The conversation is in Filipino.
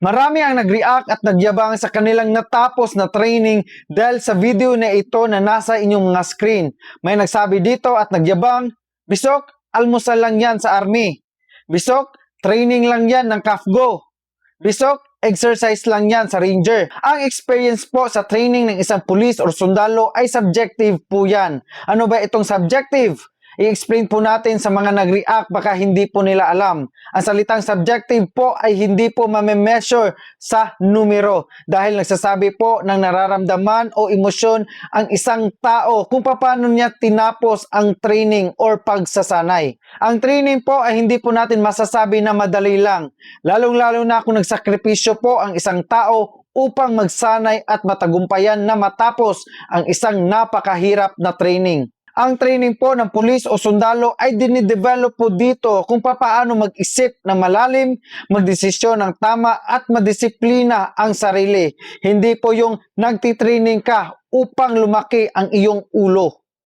Marami ang nag-react at nagyabang sa kanilang natapos na training dahil sa video na ito na nasa inyong mga screen. May nagsabi dito at nagyabang, "Bisok, almusal lang yan sa army. Bisok, training lang yan ng CAFGO. Bisok, exercise lang yan sa ranger." Ang experience po sa training ng isang pulis o sundalo ay subjective po yan. Ano ba itong subjective? I-explain po natin sa mga nag-react baka hindi po nila alam. Ang salitang subjective po ay hindi po mame-measure sa numero dahil nagsasabi po ng nararamdaman o emosyon ang isang tao kung paano niya tinapos ang training or pagsasanay. Ang training po ay hindi po natin masasabi na madali lang, lalong-lalo na kung nagsakripisyo po ang isang tao upang magsanay at matagumpayan na matapos ang isang napakahirap na training. Ang training po ng pulis o sundalo ay dinidevelop po dito kung paano mag-isip ng malalim, magdesisyon ng tama at madisiplina ang sarili. Hindi po yung nagtitraining ka upang lumaki ang iyong ulo.